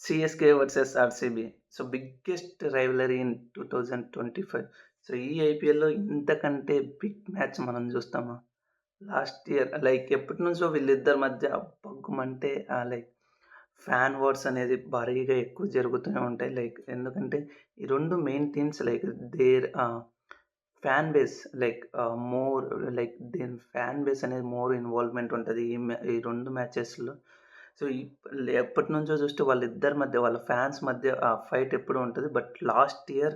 CSK versus RCB. So, biggest rivalry in 2025. So, ఈ ఐపీఎల్‌లో ఇంతకంటే బిగ్ మ్యాచ్ మనం చూస్తామా? లాస్ట్ ఇయర్ ఎప్పటినుంచో వీళ్ళిద్దరి మధ్య భగ్గుమంటే ఫ్యాన్ వార్స్ అనేది భారీగా ఎక్కువ జరుగుతూనే ఉంటాయి. ఎందుకంటే ఈ 2 main teams their fan base more దీని ఫ్యాన్ బేస్ అనేది మోర్ ఇన్వాల్వ్‌మెంట్ ఉంటది. ఈ 2 మ్యాచెస్‌లో. సో, ఎప్పటినుంచో చూస్తే వాళ్ళిద్దరి మధ్య వాళ్ళ ఫ్యాన్స్ మధ్య ఫైట్ ఎప్పుడూ ఉంటది. బట్ లాస్ట్ ఇయర్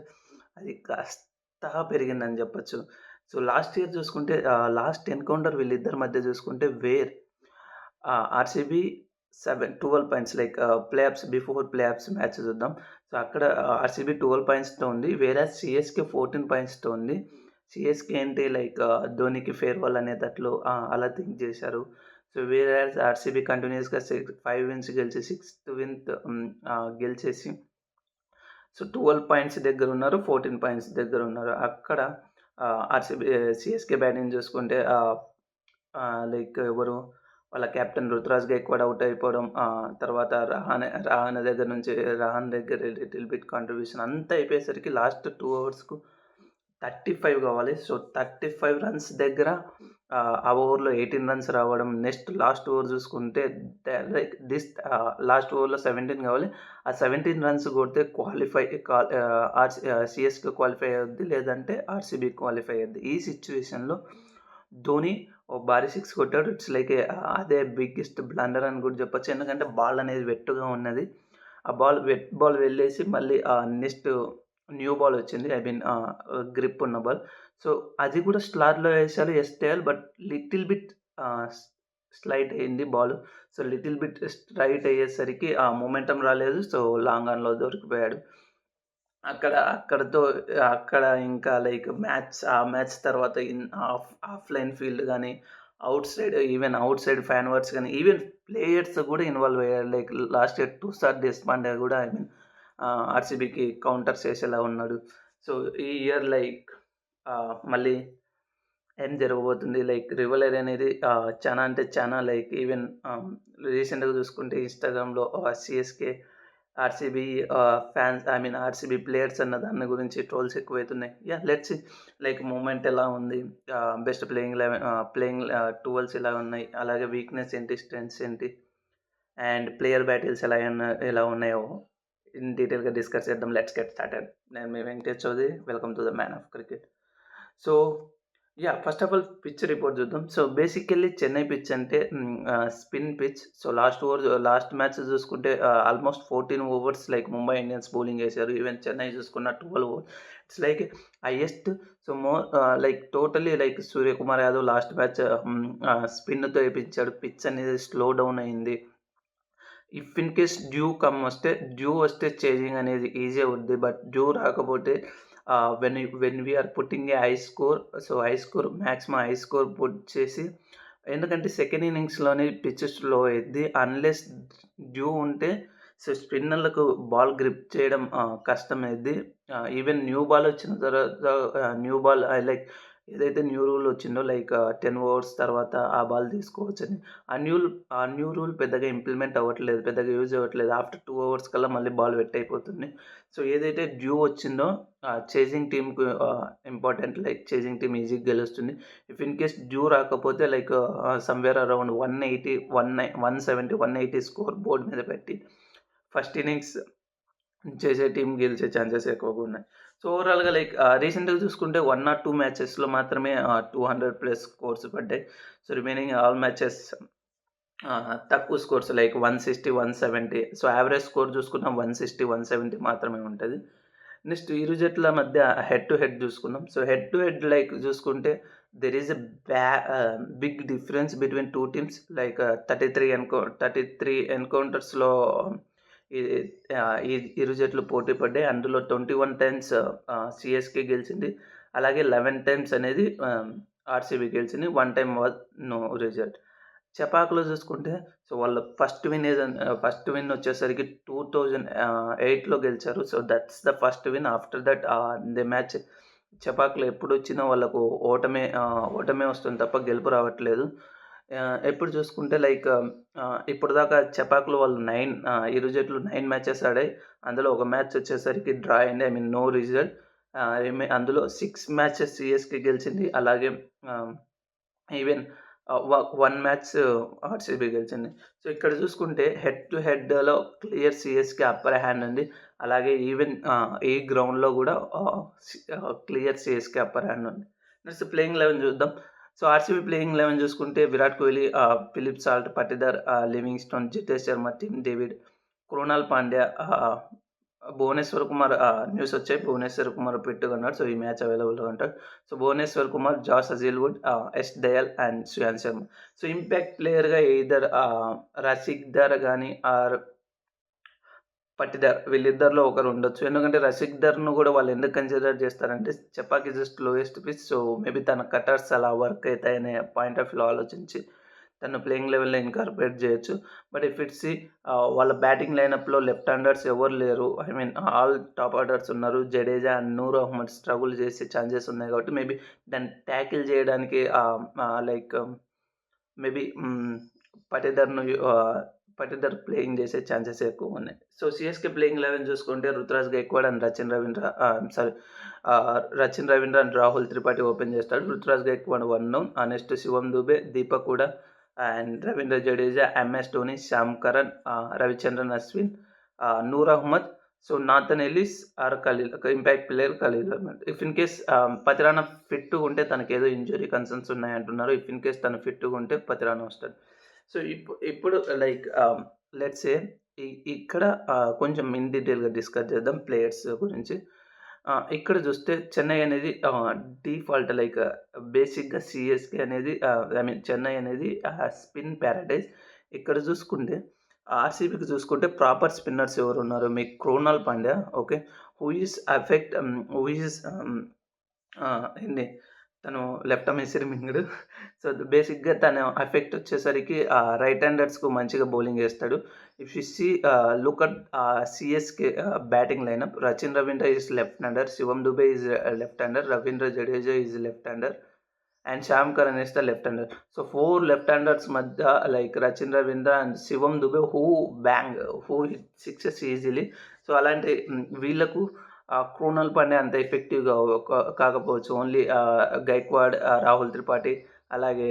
అది కాస్త పెరిగిందని చెప్పొచ్చు. సో, లాస్ట్ ఇయర్ చూసుకుంటే లాస్ట్ ఎన్‌కౌంటర్ వీళ్ళిద్దరి మధ్య చూసుకుంటే RCB 12 points play offs match చూద్దాం. సో, అక్కడ ఆర్‌సీబీ 12 పాయింట్స్‌తో ఉంది. వేరాజ్ సీఎస్‌కే 14 పాయింట్స్‌తో ఉంది. సీఎస్‌కే ఏంటి ధోనికి ఫేర్‌వెల్ అనేటట్లు అలా థింక్ చేశారు. సో, వేరాజ్ ఆర్‌సీబీ కంటిన్యూయస్‌గా 5 విన్స్ గెలిచి సిక్స్త్ గెలిచేసి సో, 12 పాయింట్స్ దగ్గరున్నారు. 14 పాయింట్స్ దగ్గరున్నారు. అక్కడ ఆర్‌సీబీ సీఎస్‌కే బ్యాటింగ్ చూసుకుంటే ఎవరు వాళ్ళ కెప్టెన్ రుతురాజ్ గైక్వాడ్ అవుట్ అయిపోవడం, తర్వాత రహానే దగ్గర లిటిల్ బిట్ కాంట్రిబ్యూషన్ అంతా అయిపోయేసరికి లాస్ట్ 2 ఓవర్స్‌కు 35 కావాలి. సో, 35 రన్స్ దగ్గర ఆ ఓవర్‌లో 18 రన్స్ రావడం. నెక్స్ట్ లాస్ట్ ఓవర్ చూసుకుంటే లాస్ట్ ఓవర్‌లో 17 కావాలి. ఆ 17 రన్స్ కొడితే సీఎస్‌కే క్వాలిఫై అయ్యిద్ది. లేదంటే ఆర్‌సీబీ క్వాలిఫై అయ్యిద్ది. ఈ సిట్యుయేషన్‌లో ధోని ఓ భారీ 6 కొట్టాడు. అదే బిగ్గెస్ట్ బ్లండర్ అని కూడా చెప్పొచ్చు. ఎందుకంటే బాల్ అనేది వెట్టుగా ఉన్నది. ఆ వెట్ బాల్ వెళ్ళేసి మళ్ళీ నెక్స్ట్ న్యూ బాల్ వచ్చింది. గ్రిప్ ఉన్న బాల్. సో, అది కూడా స్లాట్‌లో వేశారు. ఎస్‌టేఎల్ బట్ లిటిల్ బిట్ స్లైడ్ అయింది ball. So, little bit straight అయ్యేసరికి ఆ మొమెంటమ్ రాలేదు. సో, లాంగ్ ఆన్‌లో దొరికిపోయాడు. అక్కడ ఇంకా ఆ మ్యాచ్ తర్వాత ఆఫ్‌లైన్ ఫీల్డ్ గాని, అవుట్ సైడ్ ఫ్యాన్ వర్డ్స్ గాని, ఈవెన్ ప్లేయర్స్ కూడా ఇన్వాల్వ్ అయ్యారు. లాస్ట్ ఇయర్ తుషార్ దేశపాండే కూడా ఆర్‌సీబీకి కౌంటర్స్ ఏసేలా ఉన్నాడు. సో, ఈ ఇయర్ మళ్ళీ ఏం జరగబోతుంది రివలరీ అనేది చానా అంటే చానా ఈవెన్ రీసెంట్‌గా చూసుకుంటే ఇన్‌స్టాగ్రామ్‌లో సీఎస్‌కే ఆర్‌సీబీ ఆర్‌సీబీ ప్లేయర్స్ అన్న దాని గురించి ట్రోల్స్ ఎక్కువైతున్నాయి. లెట్స్ సీ మూవ్‌మెంట్ ఎలా ఉంది? బెస్ట్ ప్లేయింగ్ 12స్ ఎలా ఉన్నాయి? అలాగే వీక్‌నెస్ ఏంటి? స్ట్రెంగ్త్స్ ఏంటి? అండ్ ప్లేయర్ బ్యాటిల్స్ ఎలా ఉన్నాయో ఇన్ డీటెయిల్‌గా డిస్కస్ చేద్దాం. Let's get started. నేను మీ Venkatesh Chowdary. Welcome to the man of cricket. So, first of all pitch report చూద్దాం. సో, బేసికల్లీ చెన్నై పిచ్ అంటే spin pitch. So, last match చూసుకుంటే almost 14 overs Mumbai Indians bowling ఏశారు. ఈవెన్ చెన్నై చూసుకున్న 12 overs. It's highest. So, totally Suryakumar Yadav last match స్పిన్‌తో ఏపించాడు. Pitch అనేది slow down అయింది. If in case dew వస్తే చేజింగ్ అనేది ఈజీ అవుద్ది. బట్ డ్యూ రాకపోతే when we're putting a high score maximum high score put చేసి, ఎందుకంటే సెకండ్ ఇన్నింగ్స్‌లోనే పిచ్ స్లో అయ్యిద్ది. అన్‌లెస్ డ్యూ ఉంటే సో, స్పిన్నర్‌లకు బాల్ గ్రిప్ చేయడం కష్టమైద్ది. ఈవెన్ న్యూ బాల్ వచ్చిన తర్వాత న్యూ బాల్ ఏదైతే న్యూ రూల్ వచ్చిందో 10 ఓవర్స్ తర్వాత ఆ బాల్ తీసుకోవచ్చని. ఆ న్యూ రూల్ పెద్దగా ఇంప్లిమెంట్ అవ్వట్లేదు. పెద్దగా యూజ్ అవ్వట్లేదు. ఆఫ్టర్ 2 ఓవర్స్ కల్లా మళ్ళీ బాల్ వెట్ అయిపోతుంది. సో, ఏదైతే డ్యూ వచ్చిందో చేజింగ్ టీమ్‌కు ఇంపార్టెంట్. చేజింగ్ టీమ్ ఈజీగా గెలుస్తుంది. ఇఫ్ ఇన్ కేస్ డ్యూ రాకపోతే సమ్‌వేర్ అరౌండ్ 180, 170, 180 స్కోర్ బోర్డ్ మీద పెట్టి ఫస్ట్ ఇన్నింగ్స్ చేసే టీమ్ గెలిచే ఛాన్సెస్ ఎక్కువగా ఉన్నాయి. సో, ఓవరాల్‌గా రీసెంట్‌గా చూసుకుంటే 1 ఆర్ 2 మ్యాచెస్‌లో మాత్రమే 200+ స్కోర్స్ పడ్డాయి. సో, రిమైనింగ్ ఆల్ మ్యాచెస్ తక్కువ స్కోర్స్ 160, 170. సో, యావరేజ్ స్కోర్ చూసుకున్న 160, 170 మాత్రమే ఉంటది. నెక్స్ట్ ఇరు జట్ల మధ్య హెడ్ టు హెడ్ చూసుకుందాం. సో, హెడ్ టు హెడ్ చూసుకుంటే there is big difference between 2 teams 33 ఎన్‌కౌంటర్స్‌లో ఈ ఇరు జట్లు పోటీ పడ్డాయి. అందులో 21 టైమ్స్ సీఎస్‌కే గెలిచింది. అలాగే 11 టైమ్స్ అనేది ఆర్‌సీబీ గెలిచింది. 1 టైమ్ వాజ్ నో రిజల్ట్. చెపాక్‌లో చూసుకుంటే సో, వాళ్ళ ఫస్ట్ విన్ వచ్చేసరికి 2008లో గెలిచారు. So, that's the first win. After that the match చెపాక్‌లో ఎప్పుడొచ్చినా వాళ్ళకు ఓటమే వస్తుంది తప్ప గెలుపు రావట్లేదు. ఎప్పుడు చూసుకుంటే లైక్ ఇప్పటిదాకా చపాకులు వాళ్ళు 9 ఇరు జట్లు 9 మ్యాచెస్ ఆడాయి. అందులో ఒక మ్యాచ్ వచ్చేసరికి డ్రా అయింది. I mean no result. అందులో 6 మ్యాచెస్ సీఎస్‌కే గెలిచింది. అలాగే ఆహ్, ఈవెన్ 1 మ్యాచ్ ఆర్‌సీబీ గెలిచింది. సో, ఇక్కడ చూసుకుంటే హెడ్ టు హెడ్‌లో క్లియర్ సీఎస్‌కే అప్పర్ హ్యాండ్ ఉంది. అలాగే ఈవెన్ ఈ గ్రౌండ్‌లో గూడా క్లియర్ సీఎస్‌కే అప్పర్ హ్యాండ్ ఉంది. నెక్స్ట్ ప్లేయింగ్ 11 చూద్దాం. సో, ఆర్‌సీబీ ప్లేయింగ్ 11 చూసుకుంటే Virat Kohli, Philip Salt, Patidar, Livingstone, Jitesh Sharma, Tim David, Krunal Pandya, Bhuvneshwar Kumar news వచ్చాయి. భువనేశ్వర్ కుమార్ పెట్టుకున్నాడు. సో, ఈ మ్యాచ్ అవైలబుల్‌గా ఉంటాడు. So, Bhuvneshwar Kumar, Josh Hazlewood, Yash Dayal and Shreyan Sharma. So, impact ప్లేయర్‌గా ఎయిదర్ రసిక్‌దర్ గాని ఆర్ పట్టిదార్ వీళ్ళిద్దరిలో ఒకరు ఉండొచ్చు. ఎందుకంటే రసిక్‌దర్‌ను గూడా వాళ్ళు ఎందుకు కన్సిడర్ చేస్తారంటే చపాకీ just lowest pitch. So, maybe తన కటర్స్ అలా వర్క్ అయితాయనే పాయింట్ ఆఫ్ వ్యూలో ఆలోచించి తను ప్లేయింగ్ లెవెల్‌లో ఇన్కార్పొరేట్ చేయొచ్చు. బట్ ఇఫ్ ఇట్స్ సీ వాళ్ళ బ్యాటింగ్ లైనప్‌లో లెఫ్ట్ హ్యాండర్స్ ఎవరు లేరు. I mean all top orders ఉన్నారు. జడేజా అండ్ నూర్ అహ్మద్ స్ట్రగుల్ చేసే ఛాన్సెస్ ఉన్నాయి కాబట్టి మేబీ దాన్ని ట్యాకిల్ చేయడానికి లైక్ మేబీ పటిదార్‌ను పటిదార్ ప్లేయింగ్ చేసే ఛాన్సెస్ ఎక్కువున్నాయి. సో, సీఎస్‌కే ప్లేయింగ్ 11 చూసుకుంటే Ruturaj Gaikwad and Rachin Ravindra and Rahul Tripathi open చేస్తాడు. Ruturaj Gaikwad 1 next Shivam Dube, Deepak Hooda and Ravindra Jadeja, MS Dhoni, Sam Curran, Ravichandran Ashwin, Noor Ahmad, so Nathan Ellis or Khaleel impact player Khaleel Ahmed. If in case Pathirana ఫిట్‌గా ఉంటే తనకేదో ఇంజ్యూరీ కన్సర్న్స్ ఉన్నాయంటున్నారు. ఇఫ్ ఇన్ కేస్ తను ఫిట్‌గా ఉంటే పతిరానా వస్తాడు. సో, ఇప్పుడు లైక్ లెట్స్ సే ఇక్కడ కొంచెం ఇన్ డీటెయిల్‌గా డిస్కస్ చేద్దాం ప్లేయర్స్ గురించి. ఇక్కడ చూస్తే చెన్నై అనేది డిఫాల్ట్ లైక్ బేసిక్‌గా సీఎస్‌కే అనేది ఐ మీన్ చెన్నై అనేది స్పిన్ ప్యారడైజ్. ఇక్కడ చూసుకుంటే ఆర్‌సీబీకి చూసుకుంటే ప్రాపర్ స్పిన్నర్స్ ఎవరున్నారు? మీకు Krunal Pandya okay. Who is effect who is ఏంది తను లెఫ్ట్ ఆర్మ్ మింగుడు. సో, బేసిక్‌గా తన ఎఫెక్ట్ వచ్చేసరికి రైట్ హ్యాండర్స్‌కు మంచిగా బౌలింగ్ ఏస్తాడు. If you see look at CSK batting lineup Rachin Ravindra is left hander, Shivam Dube is left hander, Ravindra Jadeja is left hander and Sam Curran is the left hander. So, 4 left handers మధ్య like Rachin Ravindra and Shivam Dube who hit sixes easily. So, అలాంటి వీళ్ళకు క్రోనల్ పాండ్యా అంత ఎఫెక్టివ్‌గా కాకపోవచ్చు. Only Gaikwad, Rahul Tripathi అలాగే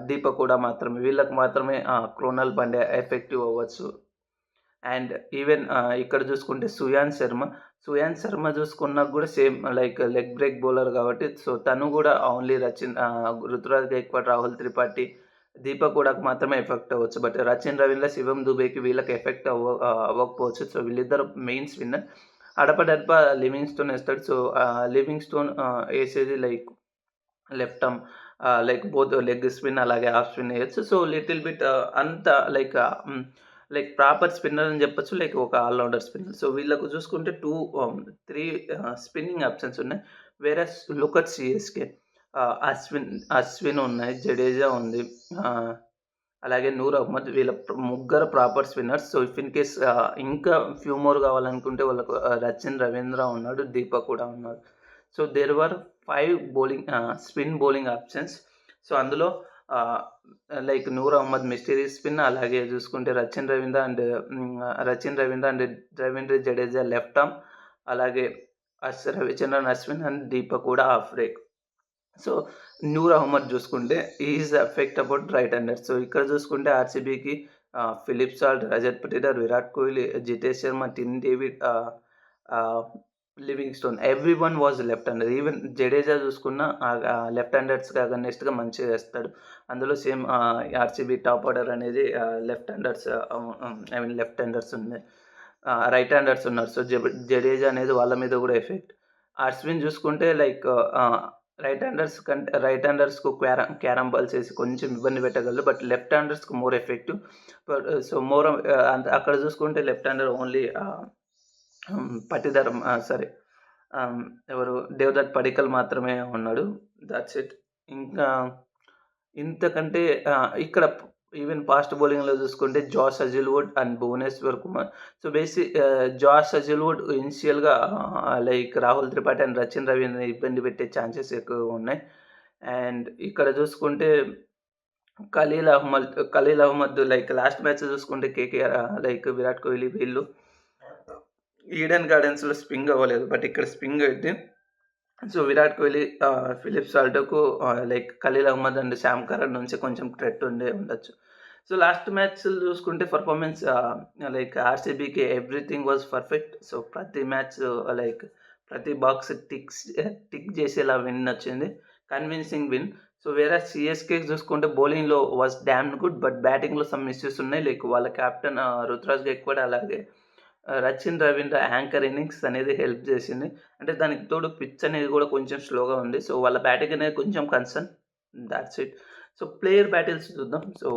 దీపక్ హూడా మాత్రమే. వీళ్ళకి మాత్రమే క్రోనల్ పాండ్యా ఎఫెక్టివ్ అవ్వచ్చు. అండ్ ఈవెన్ ఇక్కడ చూసుకుంటే సుయాన్ శర్మ చూసుకున్నా కూడా same like leg break bowler కాబట్టి సో, తను కూడా ఓన్లీ రుతురాజ్ గైక్వాడ్, రాహుల్ త్రిపాఠి, దీపక్ హూడాకి మాత్రమే ఎఫెక్ట్ అవ్వచ్చు. బట్ రచిన్ రవీంద్ర, శివం దుబేకి వీళ్ళకి ఎఫెక్ట్ అవ్వకపోవచ్చు. సో, వీళ్ళిద్దరు మెయిన్స్ విన్నర్. అడపదడప లివింగ్‌స్టోన్ ఏస్తాడు. సో, లివింగ్‌స్టోన్ ఏసేది like left arm like both leg spin అలాగే హాఫ్ స్పిన్ ఏయొచ్చు. సో, లిటిల్ బిట్ అంత లైక్ ప్రాపర్ స్పిన్నర్ అని చెప్పొచ్చు. లైక్ ఒక ఆల్ రౌండర్ స్పిన్నర్. సో, వీళ్ళకు చూసుకుంటే 3 స్పిన్నింగ్ ఆప్షన్స్ ఉన్నాయి. Whereas look at CSK Ashwin ఉన్నాయి, జడేజా ఉంది, అలాగే నూర్ అహ్మద్ వీళ్ళ ముగ్గురు proper spinners. So, if in case ఇంకా ఫ్యూ మోర్ కావాలనుకుంటే వాళ్ళకు రచిన్ రవీంద్ర ఉన్నాడు, దీపక్ కూడా ఉన్నాడు. So, there were 5 spin bowling options. So, అందులో like Noor Ahmad mystery spin, అలాగే చూసుకుంటే Rachin Ravindra and Ravindra Jadeja left arm, అలాగే రవిచంద్రన్ అశ్విన్ అండ్ దీపక్ కూడా off break. So, Noor Ahmad చూసుకుంటే is effect about right hander. So, ఇక్కడ చూసుకుంటే ఆర్‌సీబీకి Philip Salt, Rajat Patidar, Virat Kohli, Jitesh Sharma, Tim David, Livingstone everyone was left hander. Even Jadeja చూసుకున్న లెఫ్ట్ హ్యాండర్స్‌కి అగైనెస్ట్‌గా మంచిగా వేస్తాడు. అందులో సేమ్ ఆర్‌సీబీ టాప్ ఆర్డర్ అనేది left handers I mean left handers ఉంది. రైట్ హ్యాండర్స్ ఉన్నారు. సో, జడేజా అనేది వాళ్ళ మీద కూడా ఎఫెక్ట్. అశ్విన్ చూసుకుంటే లైక్ రైట్ హ్యాండర్స్‌కు క్యారమ్ బాల్స్ వేసి కొంచెం ఇబ్బంది పెట్టగలరు. బట్ లెఫ్ట్ హ్యాండర్స్‌కి మోర్ ఎఫెక్టివ్. బట్ సో, అక్కడ చూసుకుంటే left hander only Patidar sorry ఎవరు దేవదత్ పడిక్కల్ మాత్రమే ఉన్నాడు. That's it. ఇంకా ఇంతకంటే ఇక్కడ ఈవెన్ ఫాస్ట్ బౌలింగ్‌లో చూసుకుంటే Josh Hazlewood and Bhuvneshwar Kumar. So, Josh Hazlewood ఇనిషియల్‌గా లైక్ రాహుల్ త్రిపాఠి అండ్ రచిన్ రవీంద్రని ఇబ్బంది పెట్టే ఛాన్సెస్ ఎక్కువగా ఉన్నాయి. అండ్ ఇక్కడ చూసుకుంటే Khaleel Ahmed like last match చూసుకుంటే కేకేఆర్ లైక్ విరాట్ కోహ్లీ వీళ్ళు ఈడెన్ గార్డెన్స్‌లో స్పింగ్ అవ్వలేదు. బట్ ఇక్కడ స్పింగ్ అయితే so Virat Kohli, Philip సాల్ట్‌కు like Khaleel Ahmed and Sam Curran నుంచి కొంచెం థ్రెట్ ఉండొచ్చు. సో లాస్ట్ మ్యాచ్‌లు చూసుకుంటే పర్ఫార్మెన్స్ లైక్ ఆర్‌సీబీకి ఎవ్రీథింగ్ వాస్ పర్ఫెక్ట్. సో ప్రతి మ్యాచ్ లైక్ ప్రతి బాక్స్ టిక్ చేసేలా విన్ వచ్చింది. Convincing win. సో వేరే సీఎస్‌కేకి చూసుకుంటే బౌలింగ్‌లో వాస్ డామ్న్ గుడ్. బట్ బ్యాటింగ్‌లో సమ్ ఇష్యూస్ ఉన్నాయి. లైక్ వాళ్ళ కెప్టెన్ రుతురాజ్ గైక్వాడ్ అలాగే రచిన్ రవీంద్ర యాంకర్ ఇన్నింగ్స్ అనేది హెల్ప్ చేసింది. అంటే దానికి తోడు పిచ్ అనేది కూడా కొంచెం స్లోగా ఉంది. సో వాళ్ళ బ్యాటింగ్ అనేది కొంచెం concern. That's it. So player battles చూద్దాం. సో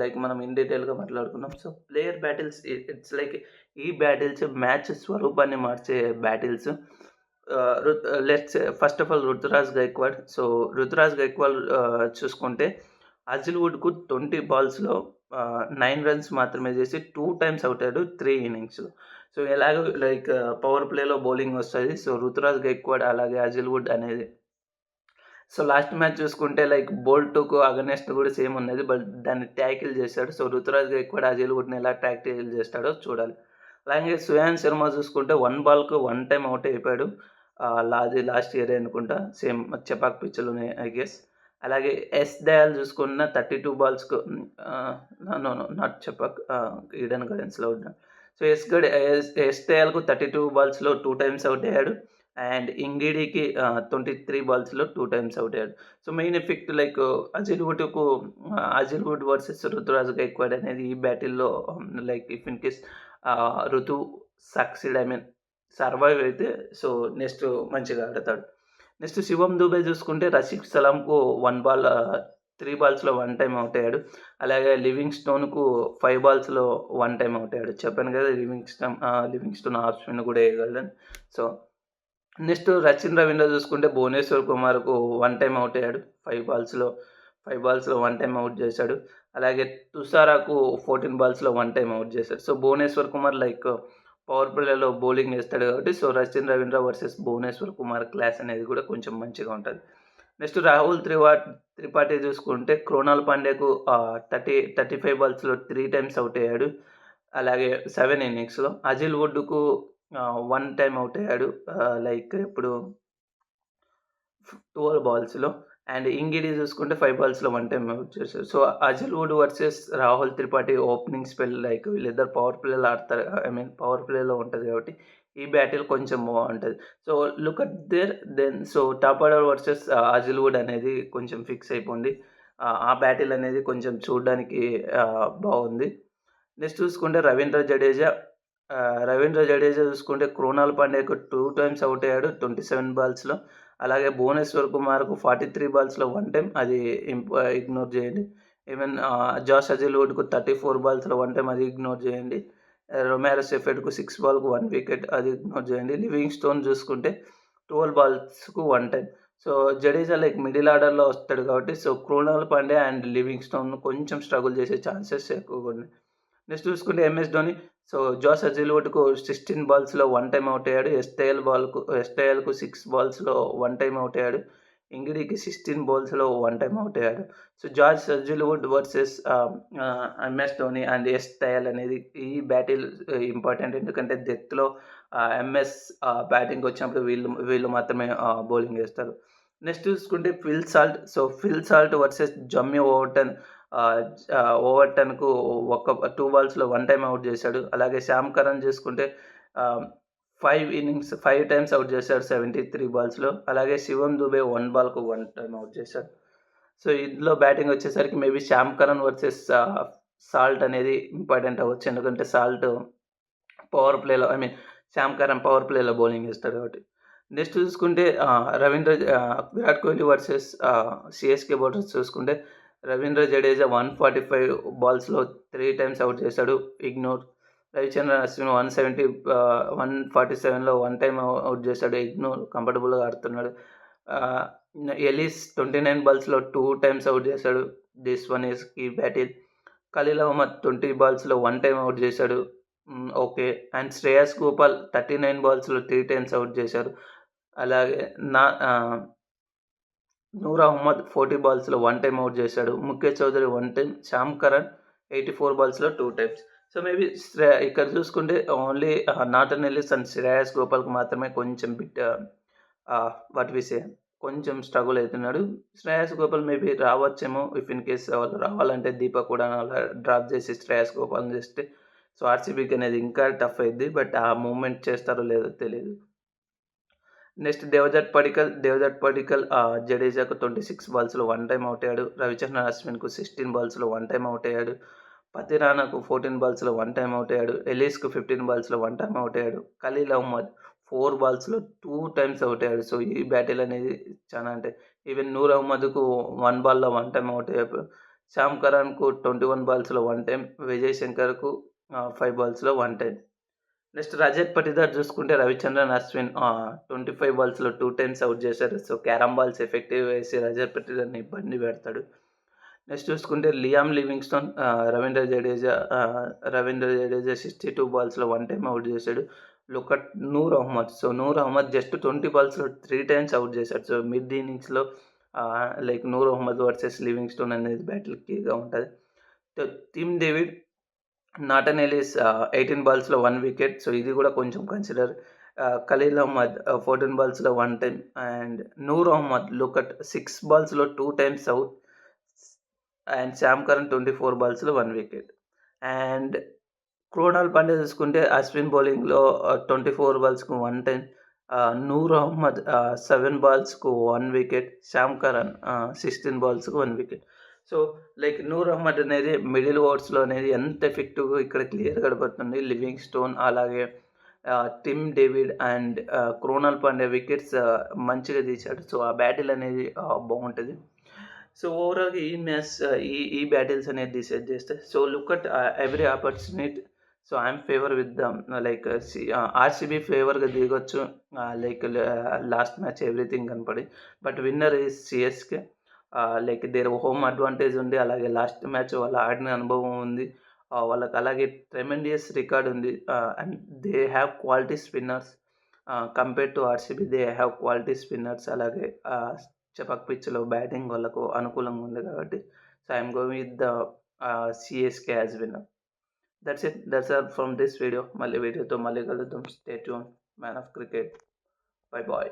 లైక్ మనం ఇన్ డీటెయిల్‌గా మాట్లాడుకుందాం. So player battles it's like ఈ బ్యాటిల్స్ మ్యాచ్ స్వరూపాన్ని మార్చే battles. Let's first of all Ruturaj Gaikwad. So Ruturaj Gaikwad చూసుకుంటే అజిల్‌వుడ్‌కు 20 బాల్స్‌లో 9 రన్స్ మాత్రమే చేసి 2 టైమ్స్ అవుట్ అయ్యాడు 3 ఇన్నింగ్స్‌లో. సో ఎలాగో లైక్ పవర్ ప్లేలో బౌలింగ్ వస్తది. సో రుతురాజ్ గైక్వాడ్ అలాగే అజిల్‌వుడ్ అనేది. సో లాస్ట్ మ్యాచ్ చూసుకుంటే లైక్ బోల్ట్‌కు అగనెస్ట్ కూడా సేమ్ ఉన్నది. బట్ దాన్ని ట్యాకిల్ చేశాడు. సో రుతురాజ్ గైక్వాడ్ అజిల్‌వుడ్‌ని ఎలా ట్యాకిల్ చేస్తాడో చూడాలి. అలాగే శ్రేయాన్ శర్మ చూసుకుంటే 1 బాల్‌కు 1 టైమ్ అవుట్ అయిపోయాడు. లాస్ట్ ఇయరే అనుకుంటా. సేమ్ చెపాక్ పిచ్‌లోనే ఐ గెస్. అలాగే దయాల్ చూసుకున్న 32 బాల్స్‌కు no, no not Chepauk, Eden గార్డెన్స్‌లో ఉన్నాడు. సో దయాల్‌కు 32 బాల్స్‌లో 2 టైమ్స్ అవుట్ అయ్యాడు. అండ్ ఇంగిడికి 23 బాల్స్‌లో 2 టైమ్స్ అవుట్ అయ్యాడు. So main effect like Hazlewood versus Ruturaj Gaikwad అనేది ఈ బ్యాటిల్‌లో like if in case Rutu succeed survive అయితే సో నెక్స్ట్ మంచిగా ఆడతాడు. నెక్స్ట్ శివం దుబే చూసుకుంటే రషీద్ సలాంకు 1 బాల్ 3 బాల్స్‌లో 1 టైమ్ అవుట్ అయ్యాడు. అలాగే లివింగ్‌స్టోన్‌కు 5 బాల్స్‌లో 1 టైమ్ అవుట్ అయ్యాడు. చెప్పాను కదా లివింగ్‌స్టోన్ ఆఫ్ స్పిన్ కూడా వేయగలడని. సో నెక్స్ట్ రచిన్ రవీంద్ర చూసుకుంటే భువనేశ్వర్ కుమార్‌కు 1 టైమ్ అవుట్ అయ్యాడు. 5 బాల్స్‌లో 1 టైమ్ అవుట్ చేశాడు. అలాగే తుషారాకు 14 బాల్స్‌లో 1 టైమ్ అవుట్ చేశాడు. So Bhuvneshwar Kumar like power ప్లేలో బౌలింగ్ వేస్తాడు కాబట్టి so Rachin Ravindra versus Bhuvneshwar Kumar clash అనేది కూడా కొంచెం మంచిగా ఉంటది. నెక్స్ట్ రాహుల్ త్రిపాఠి చూసుకుంటే క్రోనాల్ పాండ్యాకు 35 బాల్స్‌లో 3 టైమ్స్ అవుట్ అయ్యాడు. అలాగే 7 ఇన్నింగ్స్‌లో. అజిల్‌వుడ్‌కు 1 టైమ్ అవుట్ అయ్యాడు. లైక్ ఇప్పుడు 12 బాల్స్‌లో. అండ్ ఇంగిడి చూసుకుంటే 5 బాల్స్‌లో 1 టైమ్ అవుట్ చేశాడు. So అజిల్‌వుడ్ versus Rahul Tripathi opening spell like వీళ్ళిద్దరు పవర్ ప్లేలో ఆడతారు. పవర్ ప్లేలో ఉంటది కాబట్టి ఈ బ్యాటిల్ కొంచెం బావుంటది. So look at them so top order versus Hazlewood అనేది కొంచెం ఫిక్స్ అయిపోయింది. ఆ బ్యాటిల్ అనేది కొంచెం చూడ్డానికి బావుంది. నెక్స్ట్ చూసుకుంటే రవీంద్ర జడేజా చూసుకుంటే క్రోనాల్ పాండ్యాకు 2 టైమ్స్ అవుట్ అయ్యాడు 27 బాల్స్‌లో. అలాగే భువనేశ్వర్ కుమార్‌కు 43 బాల్స్‌లో 1 టైమ్ అది ఇగ్నోర్ చేయండి. ఈవెన్ జాష్ హజిల్‌వుడ్‌కు 34 బాల్స్‌లో 1 టైమ్ అది ఇగ్నోర్ చేయండి. రొమారో సెఫర్డ్‌కు 6 బాల్‌కు 1 వికెట్ అది ఇగ్నోర్ చేయండి. లివింగ్‌స్టోన్ చూసుకుంటే 12 బాల్స్‌కు 1 time. So Jadeja like middle ఆర్డర్‌లో వస్తాడు కాబట్టి so Krunal Pandya and Livingstone కొంచెం స్ట్రగుల్ చేసే ఛాన్సెస్ ఎక్కువగా ఉన్నాయి. నెక్స్ట్ చూసుకుంటే ఎంఎస్ ధోని. సో జాస్ హజిల్‌వుడ్‌కు 16 బాల్స్‌లో 1 టైమ్ అవుట్ అయ్యాడు. ఎస్‌టైఎల్‌కు 6 బాల్స్‌లో 1 టైమ్ అవుట్ అయ్యాడు. ఇంగిడికి 16 బాల్స్‌లో 1 టైమ్ అవుట్ అయ్యాడు. So George Hazlewood versus MS Dhoni and ఎస్‌టైఎల్ అనేది ఈ బ్యాటిల్ ఇంపార్టెంట్. ఎందుకంటే డెత్‌లో ఎంఎస్ బ్యాటింగ్‌కి వచ్చినప్పుడు వీళ్ళు మాత్రమే బౌలింగ్ వేస్తారు. నెక్స్ట్ చూసుకుంటే ఫిల్ సాల్ట్ వర్సెస్ జమ్మీ ఓవర్టన్‌కు 2 బాల్స్‌లో 1 టైమ్ అవుట్ చేశాడు. అలాగే శ్యామ్ కరణ్ చూసుకుంటే 5 టైమ్స్ అవుట్ చేశాడు 73 బాల్స్‌లో. అలాగే శివం దుబే 1 బాల్‌కు 1 టైమ్ అవుట్ చేశాడు. సో ఇందులో బ్యాటింగ్ వచ్చేసరికి maybe Sam Curran versus Salt అనేది ఇంపార్టెంట్ అవ్వచ్చు. ఎందుకంటే సాల్ట్ పవర్ ప్లేలో శ్యామ్ కరణ్ పవర్ ప్లేలో బౌలింగ్ వేస్తాడు కాబట్టి. నెక్స్ట్ చూసుకుంటే Virat Kohli versus CSK bowlers చూసుకుంటే రవీంద్ర జడేజా 145 బాల్స్‌లో 3 టైమ్స్ అవుట్ చేశాడు. ఇగ్నోర్. రవిచంద్రన్ అశ్విన్ 147లో 1 టైమ్ అవుట్ చేశాడు. ఇగ్నోర్. కంఫర్టబుల్‌గా ఆడుతున్నాడు. ఎలీస్ 29 బాల్స్‌లో 2 టైమ్స్ అవుట్ చేశాడు. This one is key battle. Khaleel Ahmed 20 బాల్స్‌లో 1 టైమ్ అవుట్ చేశాడు. ఓకే. అండ్ శ్రేయస్ గోపాల్ 39 బాల్స్‌లో 3 టైమ్స్ అవుట్ చేశారు. అలాగే నూర్ అహ్మద్ 40 బాల్స్‌లో 1 టైమ్ ఔట్ చేశాడు. Mukesh Choudhary 1 time, Sam Curran 84 బాల్స్‌లో 2 టైమ్స్. సో, మేబీ ఇక్కడ చూసుకుంటే only Nathan Ellis and Shreyas గోపాల్‌కి మాత్రమే కొంచెం వాట్ వి సే కొంచెం స్ట్రగుల్ అయితున్నాడు. శ్రేయస్ గోపాల్ మేబీ రావచ్చేమో ఇఫ్ ఇన్ కేస్ వాళ్ళు రావాలంటే దీపక్ హూడాని అలా డ్రాప్ చేసి శ్రేయస్ గోపాల్‌ని తెస్తే సో, ఆర్‌సీబీకి అనేది ఇంకా టఫ్ అయిద్ది. బట్ ఆ మూవ్‌మెంట్ చేస్తారో లేదో తెలీదు. నెక్స్ట్ దేవదత్ పడిక్కల్ జడేజాకు 26 బాల్స్‌లో 1 టైమ్ ఔట్ అయ్యాడు. రవిచంద్రన్ అశ్విన్‌కు 16 బాల్స్‌లో 1 టైమ్ ఔట్ అయ్యాడు. పతి రానాకు 14 బాల్స్‌లో 1 టైమ్ ఔట్ అయ్యాడు. ఎలీస్‌కు 15 బాల్స్‌లో 1 టైమ్ ఔట్ అయ్యాడు. ఖలీల్ అహ్మద్ 4 బాల్స్‌లో 2 టైమ్స్ ఔట్ అయ్యాడు. సో, ఈ బ్యాటిల్ అనేది చాలా అంటే ఈవెన్ నూర్ అహ్మద్‌కు 1 బాల్‌లో 1 టైమ్ ఔట్ అయ్యాడు. శ్యామ్ కరణ్‌కు 21 బాల్స్‌లో 1 టైమ్. విజయ్ శంకర్‌కు 5 బాల్స్‌లో 1 టైమ్. నెక్స్ట్ రజత్ పటిదార్ చూసుకుంటే రవిచంద్రన్ అశ్విన్ 25 బాల్స్‌లో 2 టైమ్స్ ఔట్ చేశారు. సో, క్యారమ్ బాల్స్ ఎఫెక్టివ్‌గా వేసి రజత్ పటిదార్‌ని ఇబ్బంది పెడతాడు. నెక్స్ట్ చూసుకుంటే లియామ్ లివింగ్స్టన్, రవీంద్ర జడేజా 62 బాల్స్‌లో 1 టైమ్ ఔట్ చేశాడు. Look at Noor Ahmad. So, Noor Ahmad just 20 బాల్స్‌లో 3 టైమ్స్ ఔట్ చేశాడు. సో, మిడ్ ఇన్నింగ్స్‌లో like Noor Ahmad versus Livingstone అనేది బ్యాటిల్ కీగా ఉంటది. టిమ్ డేవిడ్, నాటన్ ఎలిస్ 18 బాల్స్‌లో 1 వికెట్. సో, ఇది కూడా కొంచెం కన్సిడర్. ఖలీల్ అహ్మద్ 14 బాల్స్‌లో 1 time and Noor Ahmad look at 6 బాల్స్‌లో 2 times out and Sam Curran 24 బాల్స్‌లో 1 వికెట్. అండ్ క్రోనాల్ పాండ్యా చూసుకుంటే అశ్విన్ బౌలింగ్‌లో 24 బాల్స్‌కు 1 టైమ్. నూర్ అహ్మద్ 7 బాల్స్‌కు 1 వికెట్. శ్యామ్ కరణ్ 16 బాల్స్‌కు 1 wicket. So, like Noor Ahmad అనేది మిడిల్ ఓవర్స్‌లో అనేది ఎంత ఎఫెక్టివ్‌గా ఇక్కడ క్లియర్‌గా కనపడుతుంది. లివింగ్ స్టోన్ అలాగే Tim David and Krunal Pandya wickets మంచిగా తీశాడు. సో, ఆ బ్యాటిల్ అనేది బావుంటది. సో, ఓవరాల్‌గా ఈ మ్యాచ్ ఈ బ్యాటిల్స్ అనేది డిసైడ్ చేస్తాయి. So, look at every opportunity. So, I'm favour with the like RCB ఫేవర్‌గా దిగొచ్చు. లైక్ లాస్ట్ మ్యాచ్ ఎవ్రీథింగ్ కనపడి. But winner is CSK. Like their home advantage ఉంది. అలాగే లాస్ట్ మ్యాచ్ వాళ్ళు ఆడిన అనుభవం ఉంది. వాళ్ళకి అలాగే ట్రెమెండియస్ రికార్డ్ ఉంది. And they have quality spinners. Compared to RCB they have quality spinners. అలాగే చెపాక్ పిచ్‌లో బ్యాటింగ్ వాళ్ళకు అనుకూలంగా ఉంది కాబట్టి so, I'm going with the CSK as winner. That's it. That's all from this video. మళ్ళీ వీడియోతో మళ్ళీ కలుద్దాం. Stay tune. Man of cricket. Bye bye.